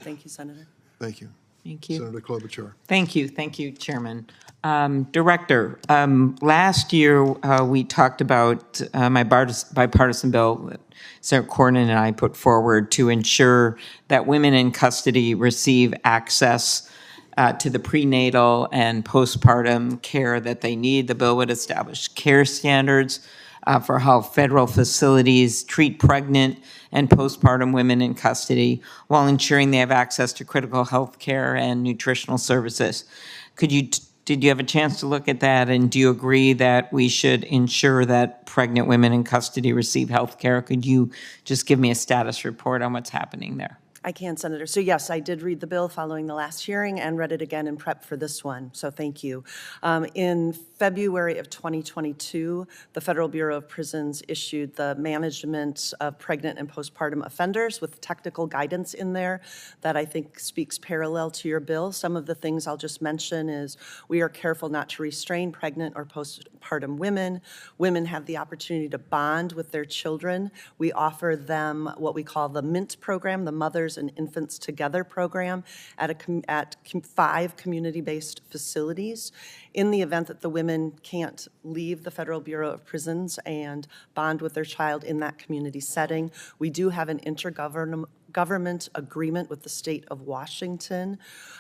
Thank you, Senator. Thank you. Thank you. Senator Klobuchar. Thank you, Chairman. Director, last year we talked about my bipartisan bill that Senator Cornyn and I put forward to ensure that women in custody receive access to the prenatal and postpartum care that they need. The bill would establish care standards for how federal facilities treat pregnant and postpartum women in custody while ensuring they have access to critical health care and nutritional services. Did you have a chance to look at that, and do you agree that we should ensure that pregnant women in custody receive health care? Could you just give me a status report on what's happening there? I can, Senator. So yes, I did read the bill following the last hearing and read it again in prep for this one, so thank you. In February of 2022, the Federal Bureau of Prisons issued the Management of Pregnant and Postpartum Offenders with technical guidance in there that I think speaks parallel to your bill. Some of the things I'll just mention is we are careful not to restrain pregnant or postpartum women. Women have the opportunity to bond with their children. We offer them what we call the MINT program, the Mothers and Infants Together program, at 5 community-based facilities. In the event that the women can't leave the Federal Bureau of Prisons and bond with their child in that community setting, we do have an intergovernment agreement with the state of Washington,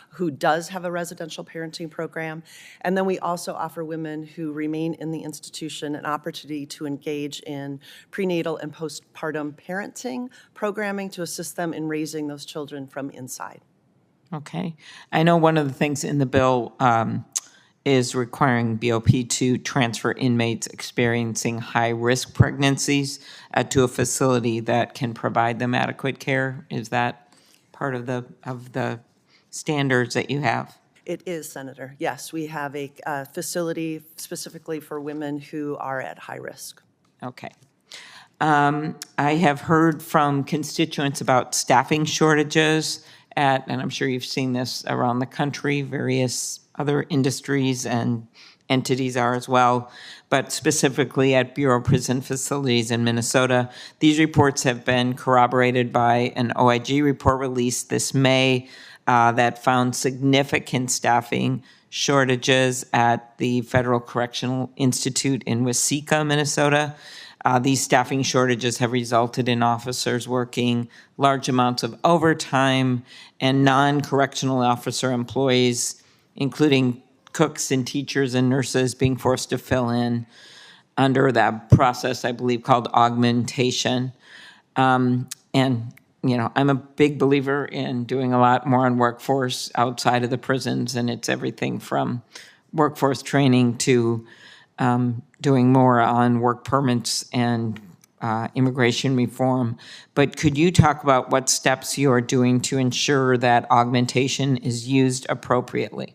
who does have a residential parenting program. And then we also offer women who remain in the institution an opportunity to engage in prenatal and postpartum parenting programming to assist them in raising those children from inside. Okay. I know one of the things in the bill is requiring BOP to transfer inmates experiencing high-risk pregnancies to a facility that can provide them adequate care. Is that part of the standards that you have? It is, Senator. Yes, we have a facility specifically for women who are at high risk. Okay. I have heard from constituents about staffing shortages and I'm sure you've seen this around the country, various other industries and entities are as well, but specifically at Bureau of Prison facilities in Minnesota. These reports have been corroborated by an OIG report released this May that found significant staffing shortages at the Federal Correctional Institute in Waseca, Minnesota. These staffing shortages have resulted in officers working large amounts of overtime and non-correctional officer employees, including cooks and teachers and nurses, being forced to fill in under that process, I believe, called augmentation. And, you know, I'm a big believer in doing a lot more on workforce outside of the prisons, and it's everything from workforce training to doing more on work permits and immigration reform. But could you talk about what steps you're doing to ensure that augmentation is used appropriately?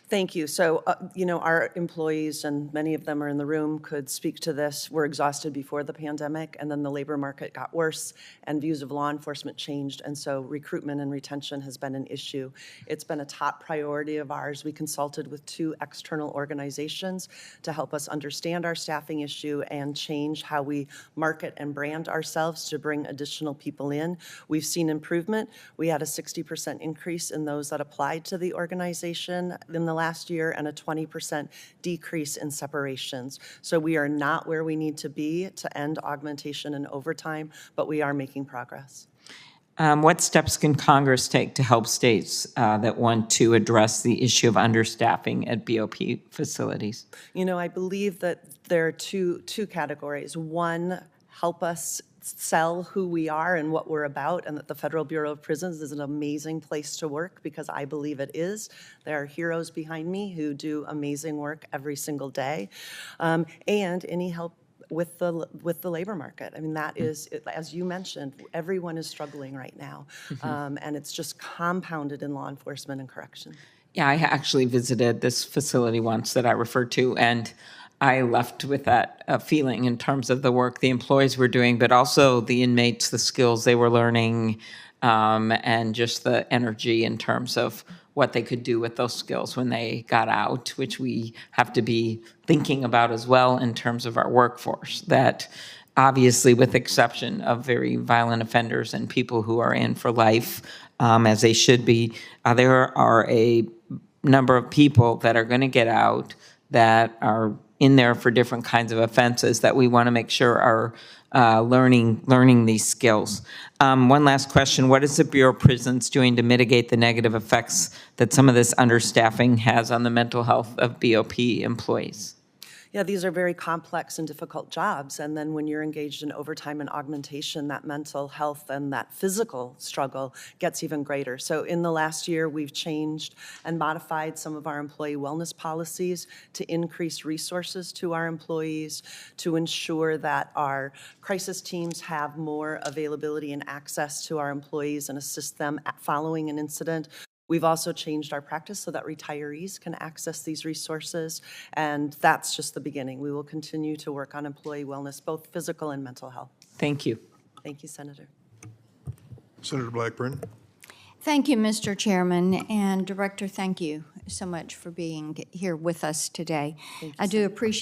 Thank you. So, you know, our employees, and many of them are in the room, could speak to this. We're exhausted before the pandemic, and then the labor market got worse, and views of law enforcement changed, and so recruitment and retention has been an issue. It's been a top priority of ours. We consulted with 2 external organizations to help us understand our staffing issue and change how we market and brand ourselves to bring additional people in. We've seen improvement. We had a 60% increase in those that applied to the organization in the last year and a 20% decrease in separations. So we are not where we need to be to end augmentation and overtime, but we are making progress. What steps can Congress take to help states that want to address the issue of understaffing at BOP facilities? You know, I believe that there are two categories. One, help us sell who we are and what we're about, and that the Federal Bureau of Prisons is an amazing place to work, because I believe it is. There are heroes behind me who do amazing work every single day. And any help with the labor market. I mean, that is, as you mentioned, everyone is struggling right now. And it's just compounded in law enforcement and correction. Yeah, I actually visited this facility once that I referred to, and I left with that feeling in terms of the work the employees were doing, but also the inmates, the skills they were learning, and just the energy in terms of what they could do with those skills when they got out, which we have to be thinking about as well in terms of our workforce, that obviously with exception of very violent offenders and people who are in for life, as they should be. There are a number of people that are going to get out that are in there for different kinds of offenses that we want to make sure are learning these skills. One last question. What is the Bureau of Prisons doing to mitigate the negative effects that some of this understaffing has on the mental health of BOP employees? Yeah, these are very complex and difficult jobs, and then when you're engaged in overtime and augmentation, that mental health and that physical struggle gets even greater. So in the last year, we've changed and modified some of our employee wellness policies to increase resources to our employees, to ensure that our crisis teams have more availability and access to our employees and assist them following an incident. We've also changed our practice so that retirees can access these resources, and that's just the beginning. We will continue to work on employee wellness, both physical and mental health. Thank you. Thank you, Senator. Senator Blackburn. Thank you, Mr. Chairman, and Director, thank you so much for being here with us today. I do appreciate